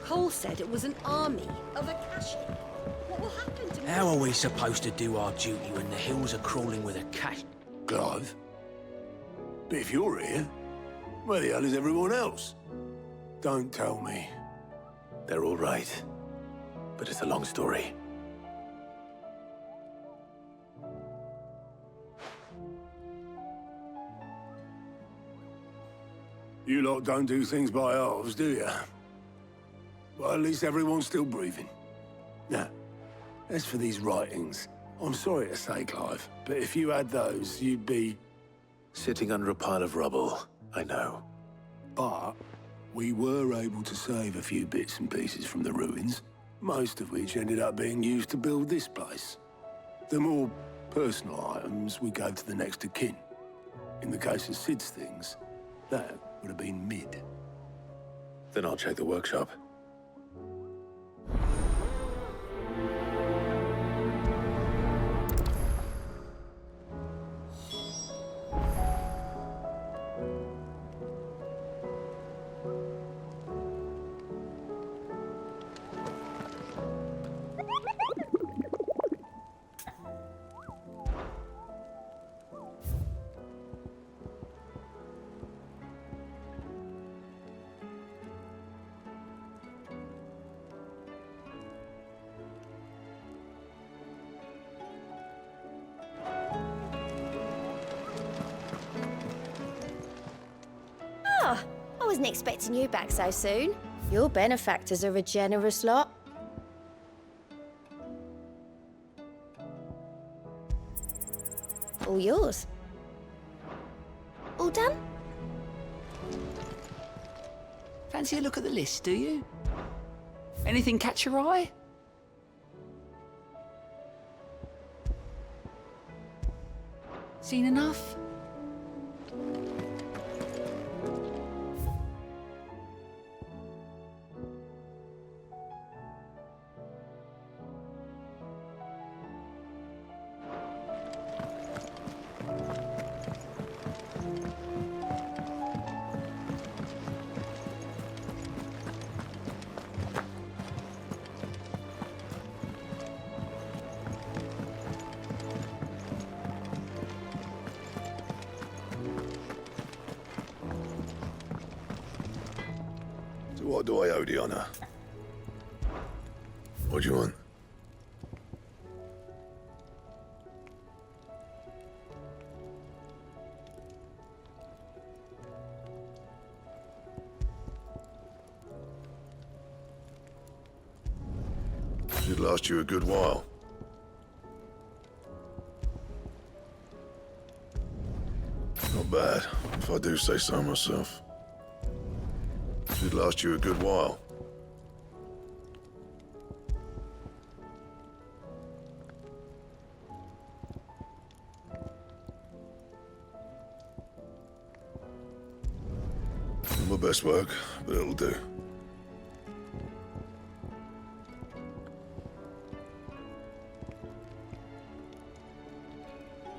Paul said it was an army of Akashi. What will happen to me? How are we supposed to do our duty when the hills are crawling with Akashi? Clive? But if you're here, where the hell is everyone else? Don't tell me. They're all right. But it's a long story. You lot don't do things by halves, do you? Well, at least everyone's still breathing. Now, as for these writings, I'm sorry to say, Clive, but if you had those, you'd be... sitting under a pile of rubble, I know. But we were able to save a few bits and pieces from the ruins, most of which ended up being used to build this place. The more personal items we gave to the next of kin. In the case of Sid's things, that would have been mid. Then I'll check the workshop. I wasn't expecting you back so soon. Your benefactors are a generous lot. All yours. All done? Fancy a look at the list, do you? Anything catch your eye? Seen enough? What do I owe the honor? What do you want? Should last you a good while. Not bad, if I do say so myself. Should last you a good while. Not my best work, but it'll do.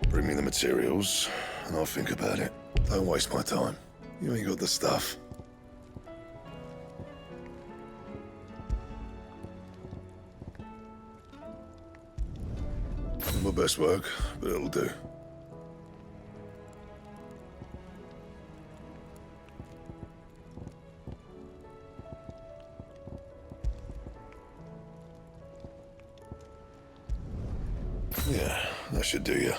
Bring me the materials, and I'll think about it. Don't waste my time. You ain't got the stuff. Not my best work, but it'll do. Yeah, that should do you.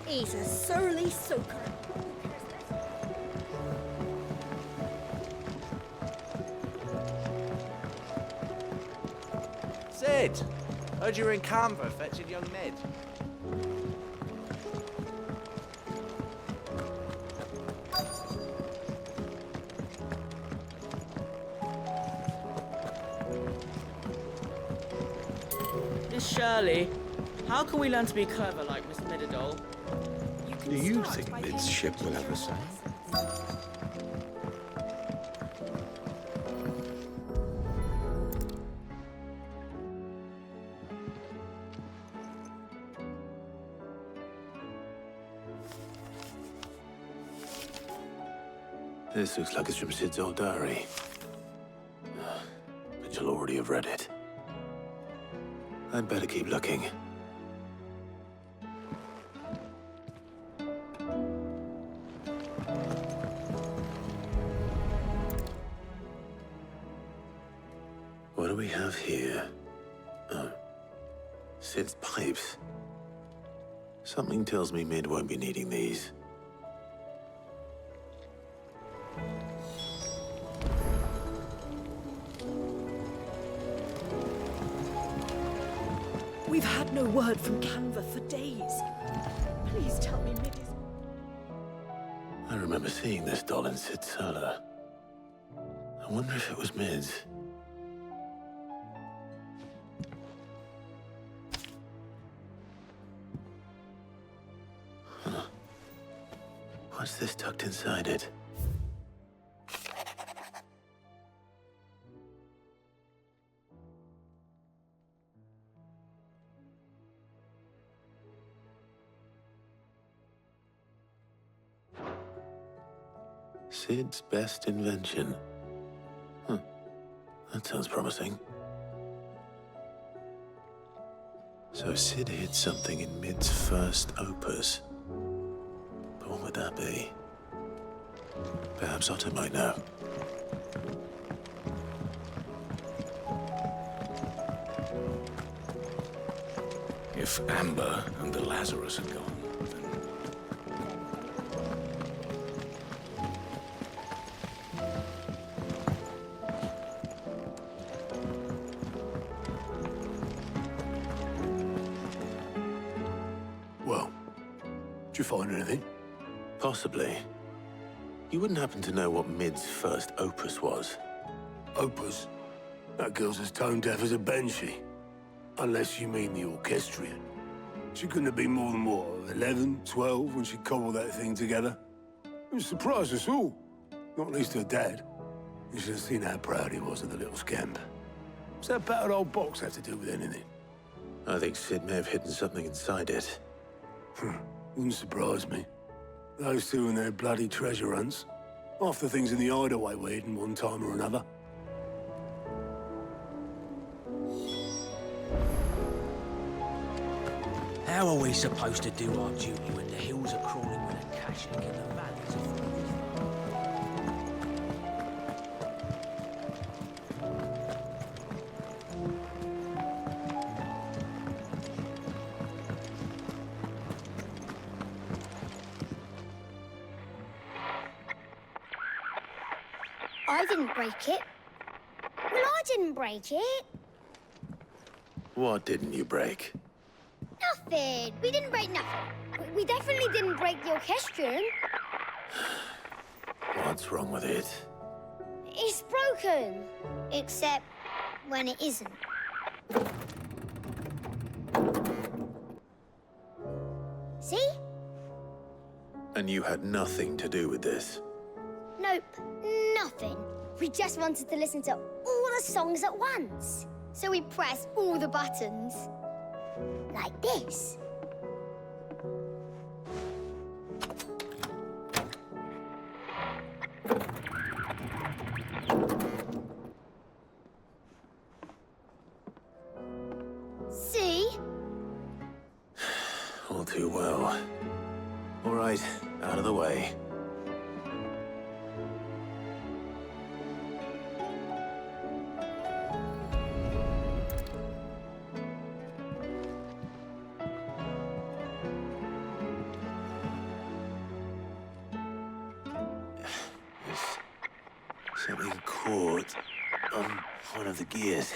He's a surly soaker. Sid! Heard you were in Canberra fetching young Ned. Miss Shirley, how can we learn to be clever like Miss Midadol? Do you think Mid's ship will ever sail? This looks like it's from Sid's old diary. But you'll already have read it. I'd better keep looking. What do we have here? Oh. Sid's pipes. Something tells me Mid won't be needing these. We've had no word from Canva for days. Please tell me Mid is... I remember seeing this doll in Sid's cellar. I wonder if it was Mid's. Huh. What's this tucked inside it? Sid's best invention. Huh. That sounds promising. So Sid hid something in Mid's first opus. But what would that be? Perhaps Otto might know. If Amber and the Lazarus are gone, then... Well, did you find anything? Possibly. You wouldn't happen to know what Mid's first opus was? Opus? That girl's as tone deaf as a banshee. Unless you mean the orchestrion. She couldn't have been more than, what, 11, 12 when she cobbled that thing together? It surprised us all. Not least her dad. You should have seen how proud he was of the little scamp. What's that battered old box have to do with anything? I think Sid may have hidden something inside it. Wouldn't surprise me. Those two and their bloody treasure hunts. Half the things in the hideaway were hidden one time or another. How are we supposed to do our duty when the hills are crawling with a cash and the valleys are full I didn't break it. Well, I didn't break it. What didn't you break? Nothing. We didn't break nothing. We definitely didn't break the orchestrion. What's wrong with it? It's broken. Except when it isn't. See? And you had nothing to do with this? Nope, nothing. We just wanted to listen to all the songs at once. So we pressed all the buttons. Like this. See? All too well. All right, out of the way. Something caught on one of the gears.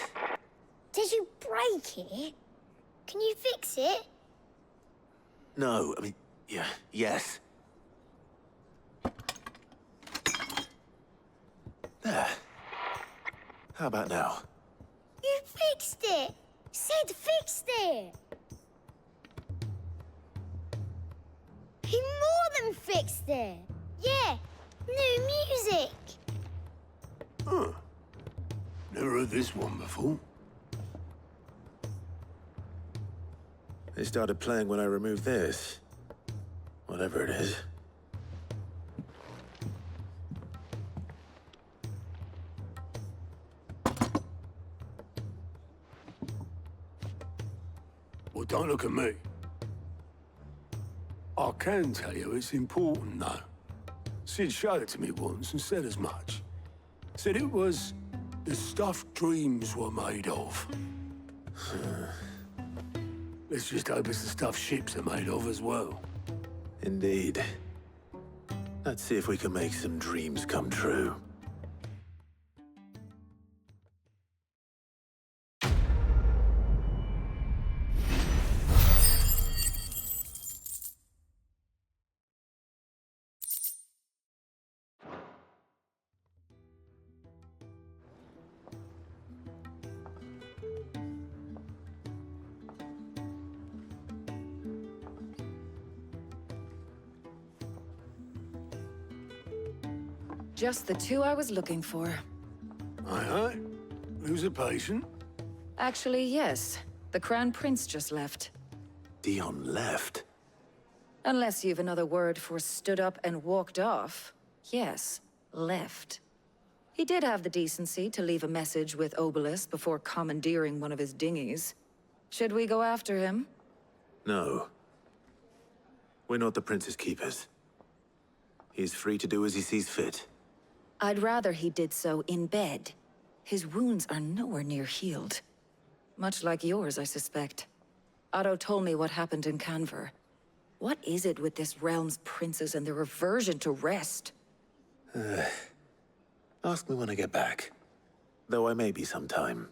Did you break it? Can you fix it? No, I mean, yeah, yes. There. How about now? You fixed it! Sid fixed it! He more than fixed it! Yeah, new music! Huh. Never heard this one before. They started playing when I removed this. Whatever it is. Well, don't look at me. I can tell you it's important, though. Sid showed it to me once and said as much. Said it was the stuff dreams were made of. Let's just hope it's the stuff ships are made of as well. Indeed. Let's see if we can make some dreams come true. Just the two I was looking for. Aye. Lose a patient? Actually, yes. The Crown Prince just left. Dion left. Unless you've another word for stood up and walked off. Yes, left. He did have the decency to leave a message with Obelisk before commandeering one of his dinghies. Should we go after him? No. We're not the Prince's keepers. He's free to do as he sees fit. I'd rather he did so in bed. His wounds are nowhere near healed. Much like yours, I suspect. Otto told me what happened in Canver. What is it with this realm's princes and their aversion to rest? Ask me when I get back. Though I may be sometime.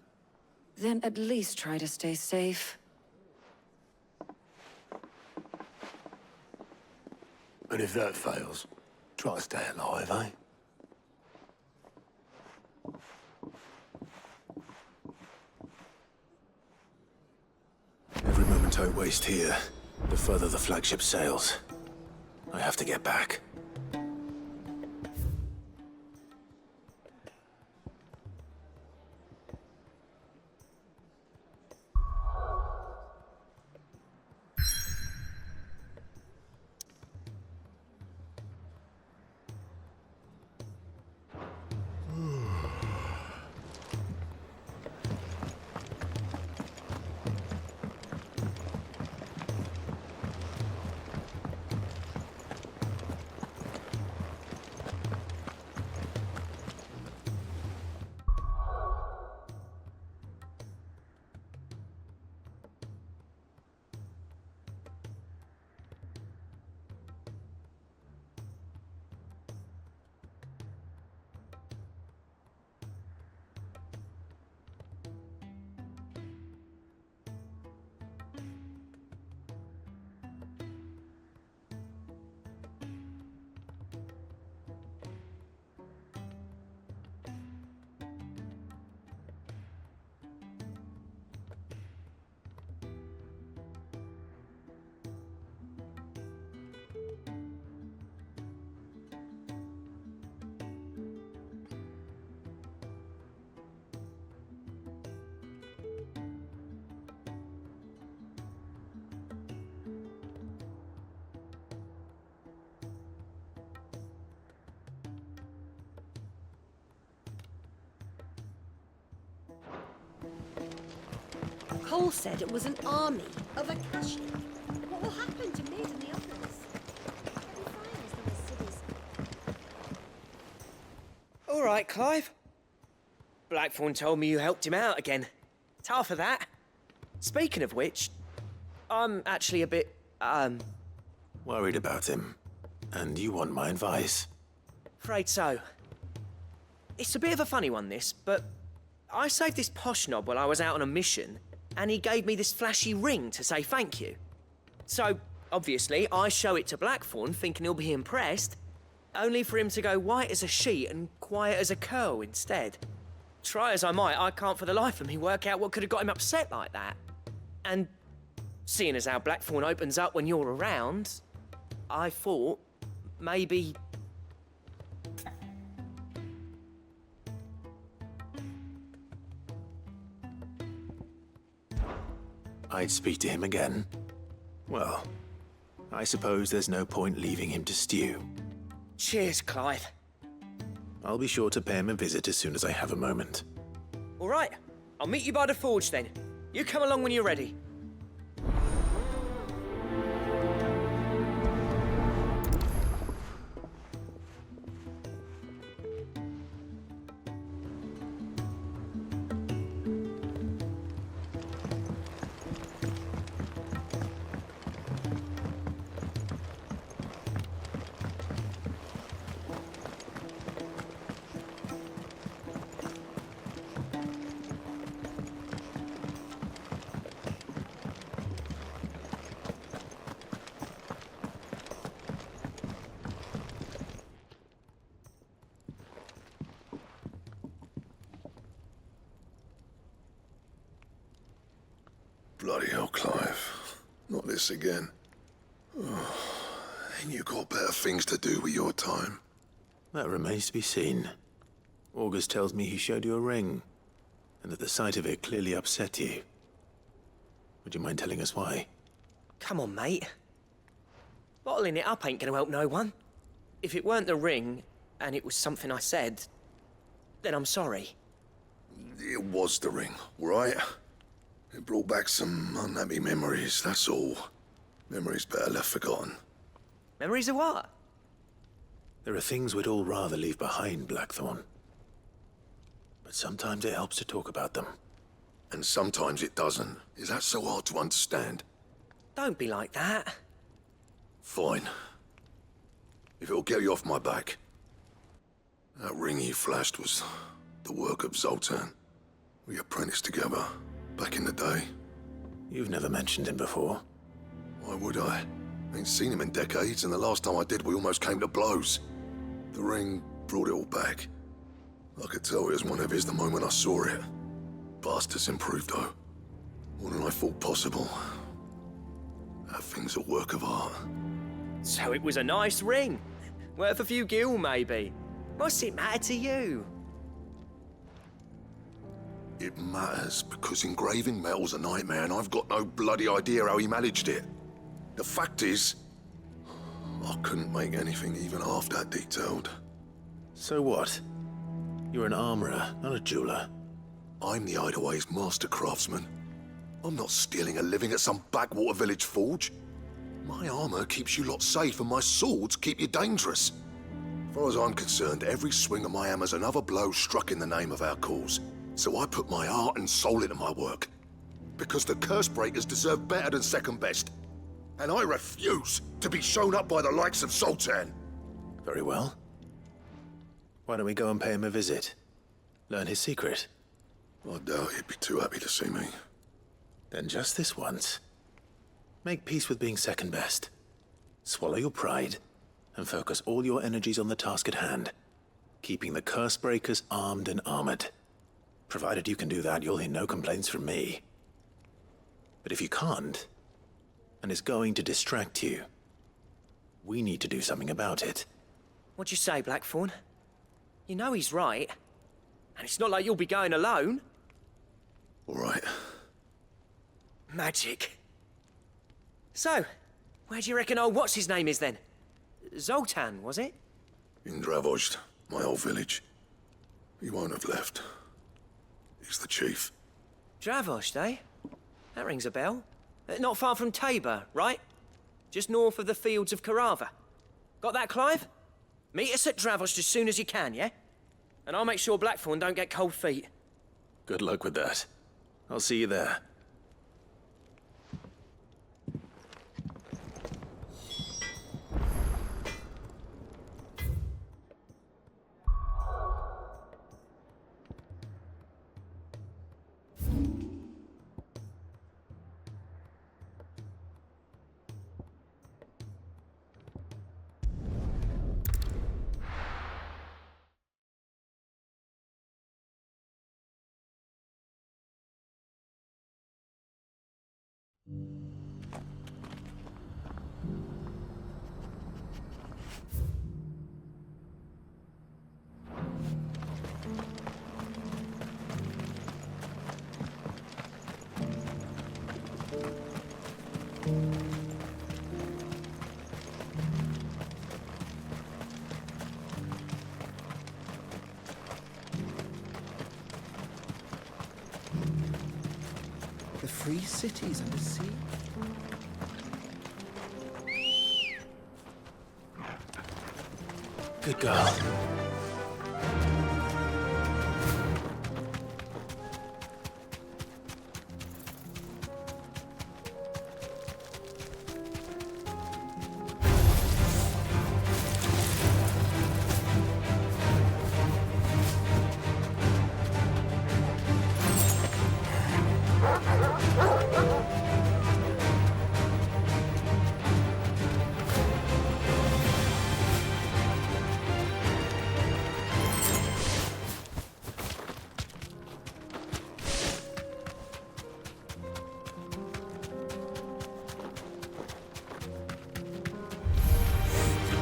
Then at least try to stay safe. And if that fails, try to stay alive, eh? Every moment I waste here, the further the flagship sails. I have to get back. Cole said it was an army of Akashi. What will happen to Mid and the others? All right, Clive. Blackthorn told me you helped him out again. Tough for that. Speaking of which, I'm actually a bit, Worried about him. And you want my advice? afraid so. It's a bit of a funny one, this, but I saved this posh knob while I was out on a mission, and he gave me this flashy ring to say thank you. So, obviously, I show it to Blackthorn thinking he'll be impressed, only for him to go white as a sheet and quiet as a curl instead. Try as I might, I can't for the life of me work out what could have got him upset like that. And seeing as how Blackthorn opens up when you're around, I thought maybe... I'd speak to him again. Well, I suppose there's no point leaving him to stew. Cheers, Clive. I'll be sure to pay him a visit as soon as I have a moment. All right, I'll meet you by the forge then. You come along when you're ready. Bloody hell, Clive. Not this again. Oh, ain't you got better things to do with your time? That remains to be seen. August tells me he showed you a ring, and that the sight of it clearly upset you. Would you mind telling us why? Come on, mate. Bottling it up ain't gonna help no one. If it weren't the ring, and it was something I said, then I'm sorry. It was the ring, right? It brought back some unhappy memories, that's all. Memories better left forgotten. Memories of what? There are things we'd all rather leave behind, Blackthorn. But sometimes it helps to talk about them. And sometimes it doesn't. Is that so hard to understand? Don't be like that. Fine. If it'll get you off my back. That ring you flashed was the work of Zoltan. We apprenticed together, back in the day. You've never mentioned him before. Why would I? Ain't seen him in decades, and the last time I did, we almost came to blows. The ring brought it all back. I could tell it was one of his the moment I saw it. Bastard's improved, though. More than I thought possible. That thing's a work of art. So it was a nice ring. Worth a few gil, maybe. What's it matter to you? It matters because engraving metal's a nightmare, and I've got no bloody idea how he managed it. The fact is, I couldn't make anything even half that detailed. So what? You're an armorer, not a jeweler. I'm the Idaway's master craftsman. I'm not stealing a living at some backwater village forge. My armor keeps you lot safe, and my swords keep you dangerous. As far as I'm concerned, every swing of my hammer's another blow struck in the name of our cause. So I put my heart and soul into my work. Because the curse breakers deserve better than second best. And I refuse to be shown up by the likes of Zoltan. Very well. Why don't we go and pay him a visit? Learn his secret. I doubt he'd be too happy to see me. Then just this once. Make peace with being second best. Swallow your pride, and focus all your energies on the task at hand. Keeping the curse breakers armed and armored. Provided you can do that, you'll hear no complaints from me. But if you can't, and it's going to distract you, we need to do something about it. What'd you say, Blackthorn? You know he's right. And it's not like you'll be going alone. All right. Magic. So, where do you reckon old what's-his-name is then? Zoltan, was it? In Dravozd, my old village. He won't have left. He's the chief. Dravozd, eh? That rings a bell. Not far from Tabor, right? Just north of the fields of Karava. Got that, Clive? Meet us at Dravozd as soon as you can, yeah? And I'll make sure Blackthorn don't get cold feet. Good luck with that. I'll see you there. The free cities under sea. Good girl.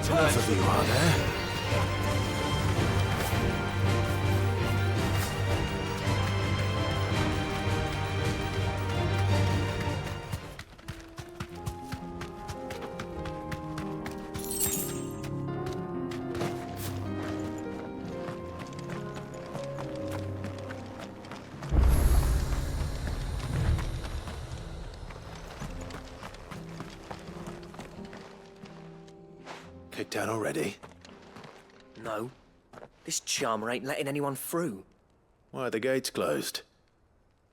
Enough of you, are there? Kicked down already? No. This charmer ain't letting anyone through. Why are the gates closed?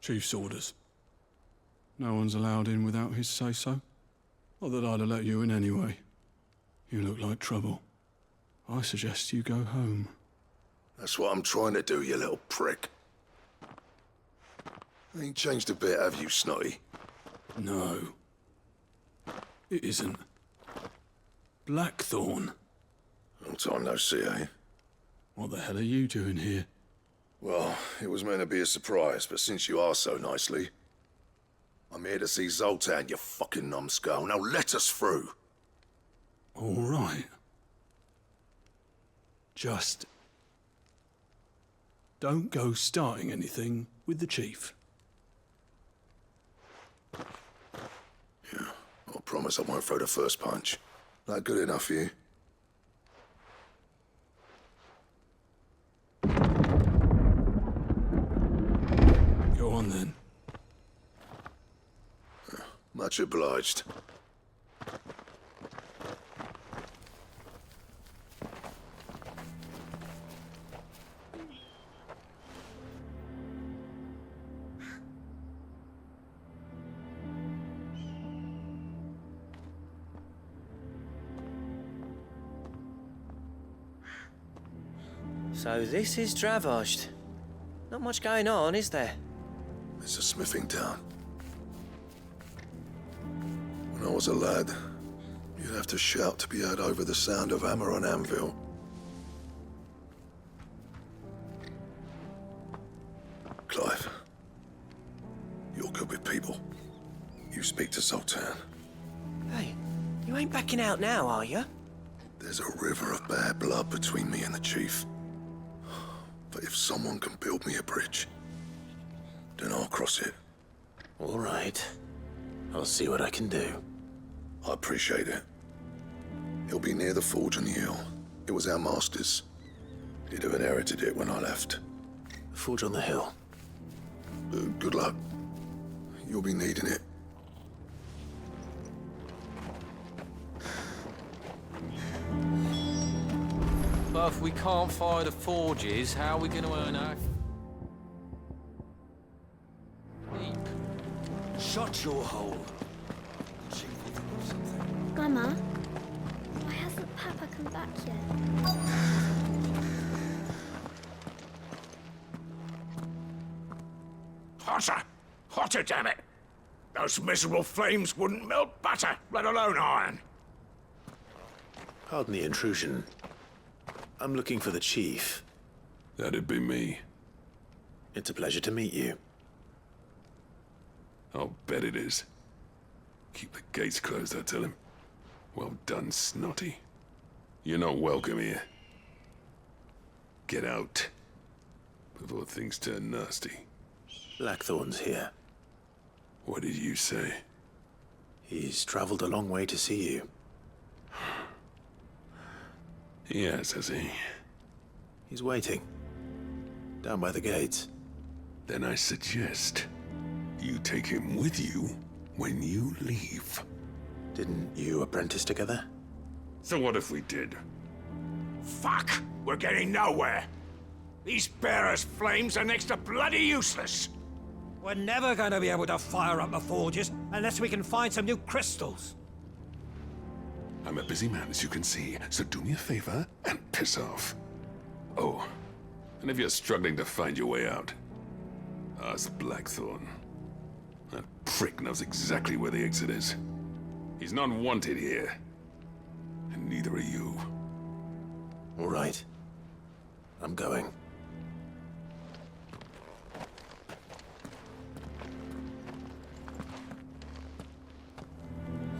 Chief's orders. No one's allowed in without his say-so. Not that I'd have let you in anyway. You look like trouble. I suggest you go home. That's what I'm trying to do, you little prick. Ain't changed a bit, have you, Snotty? No. It isn't. Blackthorn. Long time no see, eh? What the hell are you doing here? Well, it was meant to be a surprise, but since you are so nicely, I'm here to see Zoltan, you fucking numbskull. Now let us through. All right. Just don't go starting anything with the chief. Yeah, I promise I won't throw the first punch. That good enough for you? Go on then. Much obliged. So this is Dravosht. Not much going on, is there? It's a smithing town. When I was a lad, you'd have to shout to be heard over the sound of hammer on anvil. Clive, you're good with people. You speak to Zoltan. Hey, you ain't backing out now, are you? There's a river of bad blood between me and the chief. But if someone can build me a bridge, then I'll cross it. All right. I'll see what I can do. I appreciate it. It'll be near the forge on the hill. It was our master's. He'd have inherited it when I left. The forge on the hill. Good luck. You'll be needing it. But if we can't fire the forges, how are we going to earn our keep? Shut your hole. Mama, why hasn't Papa come back yet? Hotter! Hotter, damn it! Those miserable flames wouldn't melt butter, let alone iron. Pardon the intrusion. I'm looking for the chief. That'd be me. It's a pleasure to meet you. I'll bet it is. Keep the gates closed, I tell him. Well done, Snotty. You're not welcome here. Get out. Before things turn nasty. Blackthorn's here. What did you say? He's traveled a long way to see you. Yes, has he? He's waiting. Down by the gates. Then I suggest you take him with you when you leave. Didn't you apprentice together? So what if we did? Fuck! We're getting nowhere. These bearers' flames are next to bloody useless. We're never gonna be able to fire up the forges unless we can find some new crystals. I'm a busy man, as you can see, so do me a favor and piss off. Oh, and if you're struggling to find your way out, ask Blackthorn. That prick knows exactly where the exit is. He's not wanted here. And neither are you. All right. I'm going.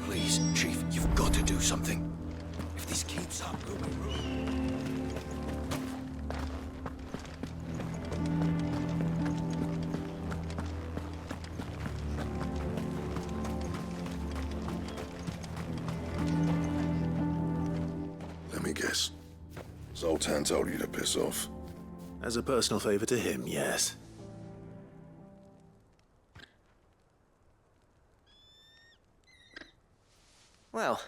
Please, Chief, you've got to do something. If this keeps up, we'll be ruined. Let me guess. Zoltan told you to piss off. As a personal favor to him, yes. Well,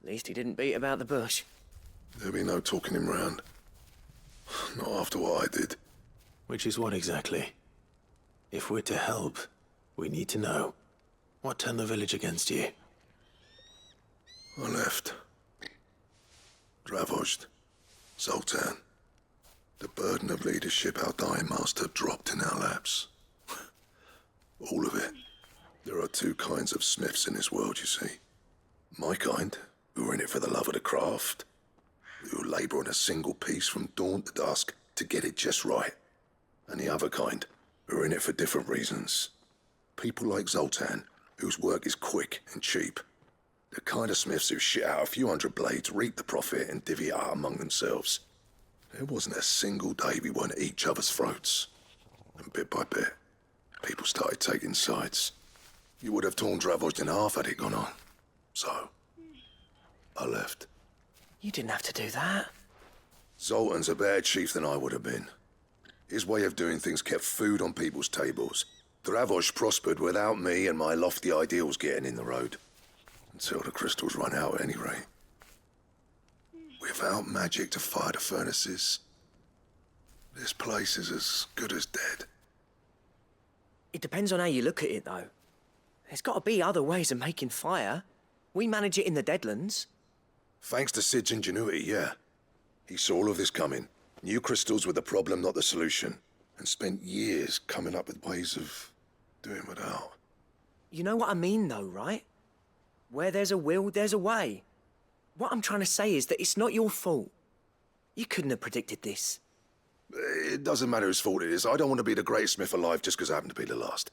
at least he didn't beat about the bush. There'll be no talking him round. Not after what I did. Which is what exactly? If we're to help, we need to know. What turned the village against you? I left. Dravozd. Zoltan. The burden of leadership our dying master dropped in our laps. All of it. There are two kinds of smiths in this world, you see. My kind, who are in it for the love of the craft, who labour on a single piece from dawn to dusk to get it just right. And the other kind, who are in it for different reasons. People like Zoltan, whose work is quick and cheap. The kind of smiths who shit out a few hundred blades, reap the profit, and divvy it out among themselves. There wasn't a single day we weren't at each other's throats. And bit by bit, people started taking sides. You would have torn Dravozd in half had it gone on. So, I left. You didn't have to do that. Zoltan's a better chief than I would have been. His way of doing things kept food on people's tables. Dravozd prospered without me and my lofty ideals getting in the road. Until the crystals run out at any rate. Without magic to fire the furnaces, this place is as good as dead. It depends on how you look at it, though. There's got to be other ways of making fire. We manage it in the Deadlands. Thanks to Sid's ingenuity, yeah. He saw all of this coming. Knew crystals were the problem, not the solution. And spent years coming up with ways of doing without. You know what I mean, though, right? Where there's a will, there's a way. What I'm trying to say is that it's not your fault. You couldn't have predicted this. It doesn't matter whose fault it is. I don't want to be the greatest smith alive just because I happen to be the last.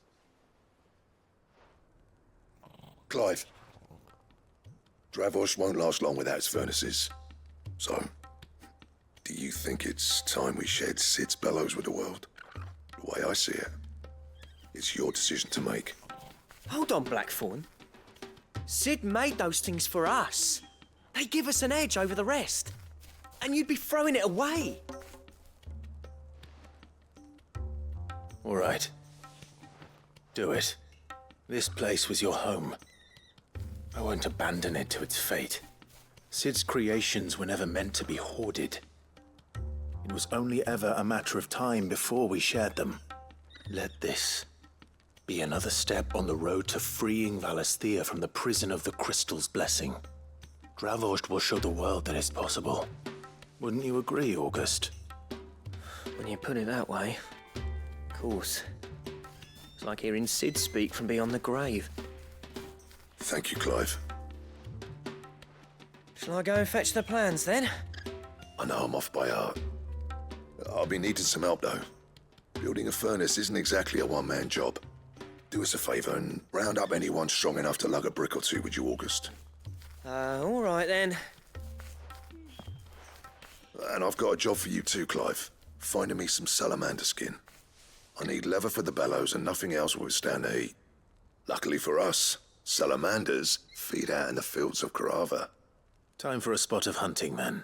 Clive. Dravozd won't last long without its furnaces. So, do you think it's time we shared Sid's bellows with the world? The way I see it, it's your decision to make. Hold on, Blackthorn. Sid made those things for us. They give us an edge over the rest. And you'd be throwing it away. All right. Do it. This place was your home. I won't abandon it to its fate. Sid's creations were never meant to be hoarded. It was only ever a matter of time before we shared them. Let this be another step on the road to freeing Valisthea from the prison of the Crystal's blessing. Dravozd will show the world that it's possible. Wouldn't you agree, August? When you put it that way, of course. It's like hearing Sid speak from beyond the grave. Thank you, Clive. Shall I go and fetch the plans, then? I know I'm off by heart. I'll be needing some help, though. Building a furnace isn't exactly a one-man job. Do us a favour and round up anyone strong enough to lug a brick or two, would you, August? All right then. And I've got a job for you too, Clive. Finding me some salamander skin. I need leather for the bellows and nothing else will withstand the heat. Luckily for us, salamanders feed out in the fields of Carava. Time for a spot of hunting, then.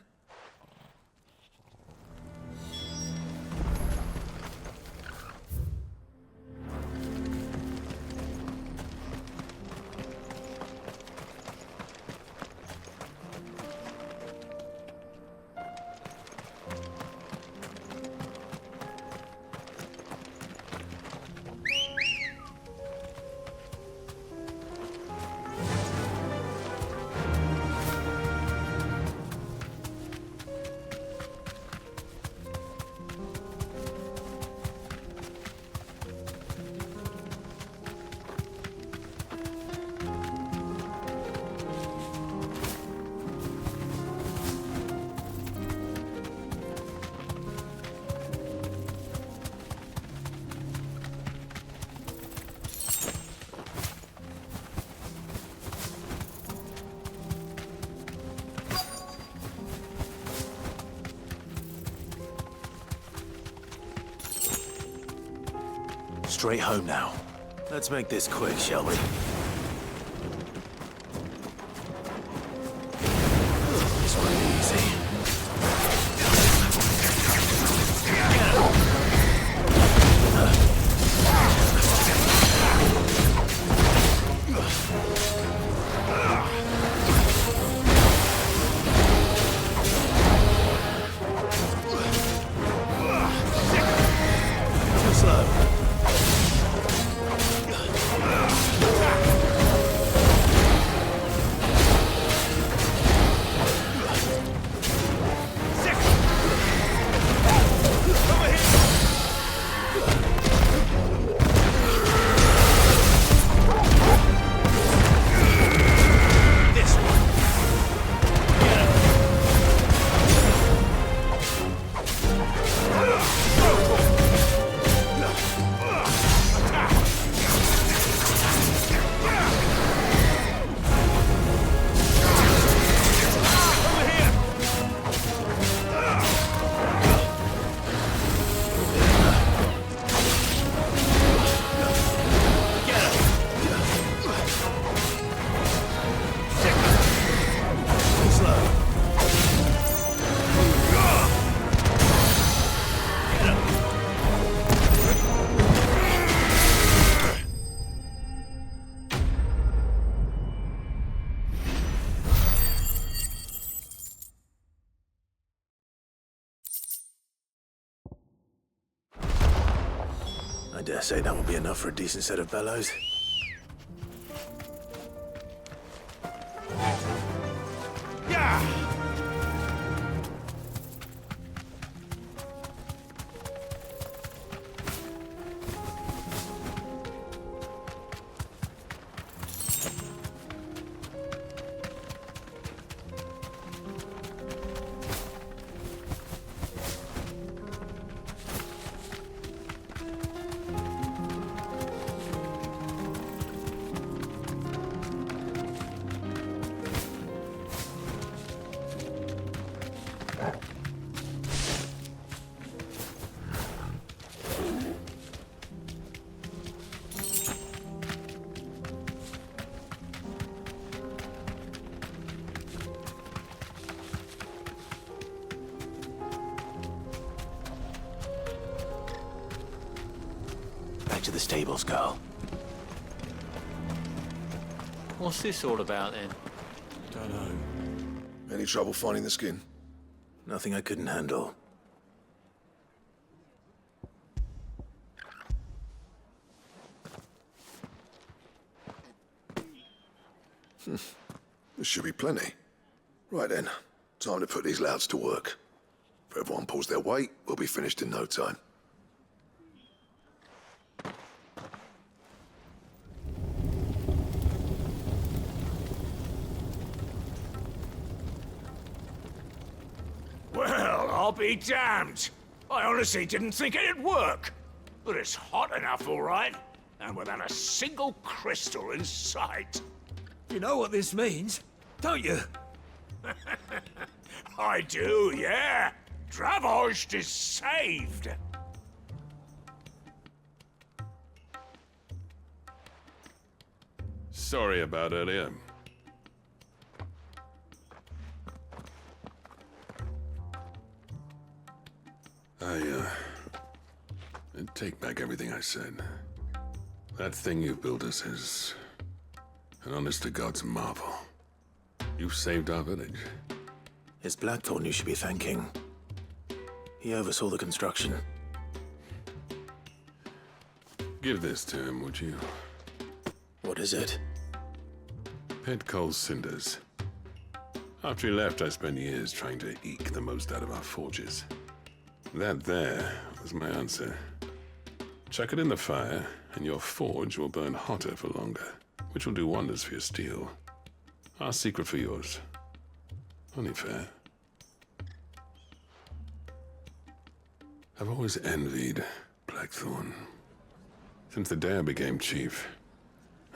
Straight home now. Let's make this quick, shall we? This won't be easy. Too slow. I dare say that will be enough for a decent set of bellows. To the stables, Carl. What's this all about, then? Don't know. Any trouble finding the skin? Nothing I couldn't handle. There should be plenty. Right then, time to put these louds to work. If everyone pulls their weight, we'll be finished in no time. Well, I'll be damned. I honestly didn't think it'd work. But it's hot enough, all right. and without a single crystal in sight. You know what this means, don't you? I do, yeah. Dravost is saved. Sorry about earlier. I take back everything I said. That thing you built us is an honest-to-God's marvel. You've saved our village. It's Blackthorn you should be thanking. He oversaw the construction. Give this to him, would you? What is it? Pet coal cinders. After he left, I spent years trying to eke the most out of our forges. That there was my answer. Chuck it in the fire, and your forge will burn hotter for longer, which will do wonders for your steel. Our secret for yours. Only fair. I've always envied Blackthorn. Since the day I became chief,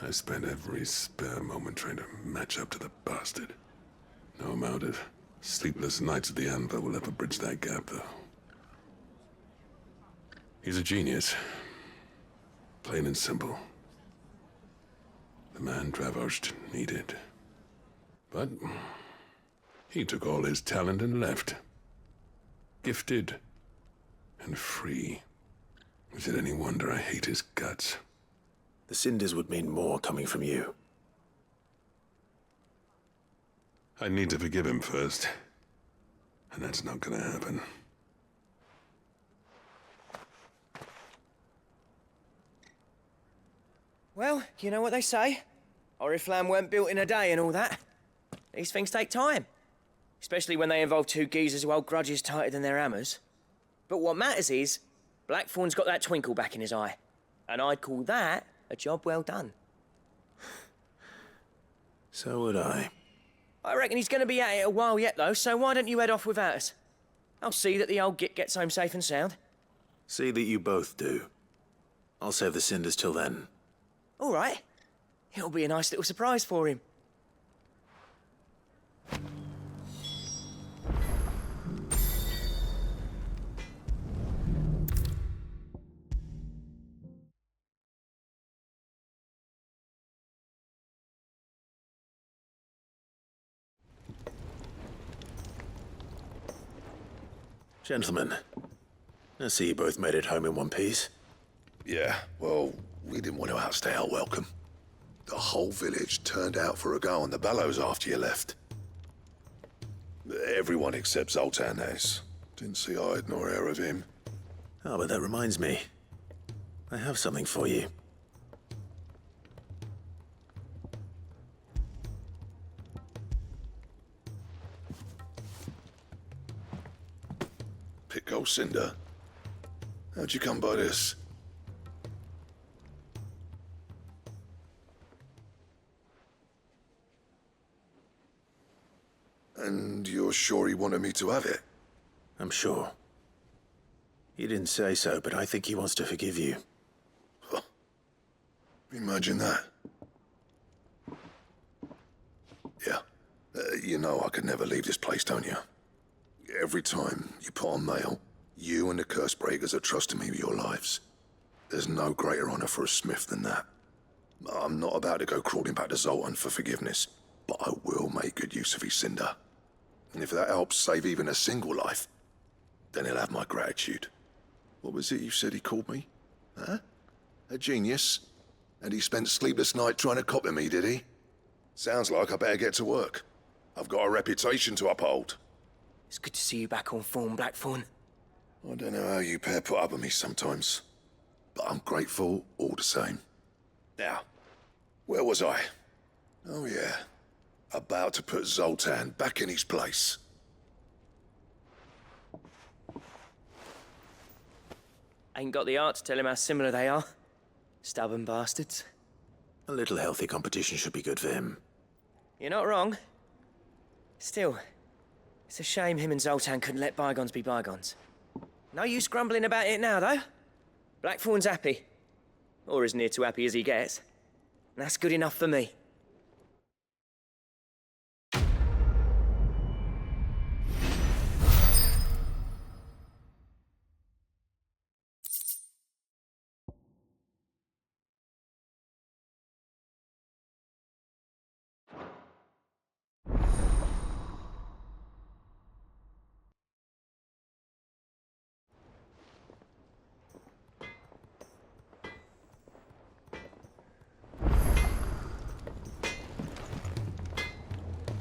I spent every spare moment trying to match up to the bastard. No amount of sleepless nights at the anvil will ever bridge that gap, though. He's a genius. Plain and simple. The man Dravost needed. But he took all his talent and left. Gifted and free. Is it any wonder I hate his guts? The cinders would mean more coming from you. I need to forgive him first. And that's not gonna happen. Well, you know what they say. Oriflamme weren't built in a day and all that. These things take time. Especially when they involve two geezers who hold grudges tighter than their hammers. But what matters is, Blackthorn's got that twinkle back in his eye. And I'd call that a job well done. So would I. I reckon he's going to be at it a while yet, though, so why don't you head off without us? I'll see that the old git gets home safe and sound. See that you both do. I'll save the cinders till then. All right. It'll be a nice little surprise for him. Gentlemen, I see you both made it home in one piece. Yeah, well, we didn't want to outstay our welcome. The whole village turned out for a go on the bellows after you left. Everyone except Zoltan has. Didn't see hide nor hair of him. Oh, but that reminds me. I have something for you. Pico Cinder. How'd you come by this? And you're sure he wanted me to have it? I'm sure. He didn't say so, but I think he wants to forgive you. Huh. Imagine that. Yeah. You know I could never leave this place, don't you? Every time you put on mail, you and the curse breakers are trusting me with your lives. There's no greater honor for a smith than that. I'm not about to go crawling back to Zoltan for forgiveness, but I will make good use of his cinder. And if that helps save even a single life, then he'll have my gratitude. What was it you said he called me? Huh? A genius? And he spent sleepless night trying to copy me, did he? Sounds like I better get to work. I've got a reputation to uphold. It's good to see you back on form, Blackthorn. I don't know how you pair put up with me sometimes, but I'm grateful all the same. Now, where was I? Oh yeah, about to put Zoltan back in his place. Ain't got the art to tell him how similar they are. Stubborn bastards. A little healthy competition should be good for him. You're not wrong. Still, it's a shame him and Zoltan couldn't let bygones be bygones. No use grumbling about it now, though. Blackthorn's happy. or as near to happy as he gets. That's good enough for me.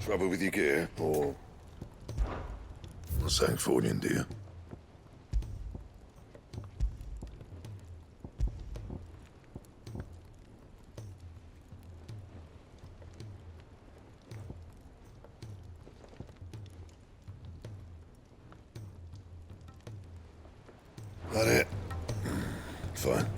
Trouble with your gear, or something for you, dear? That it? Fine.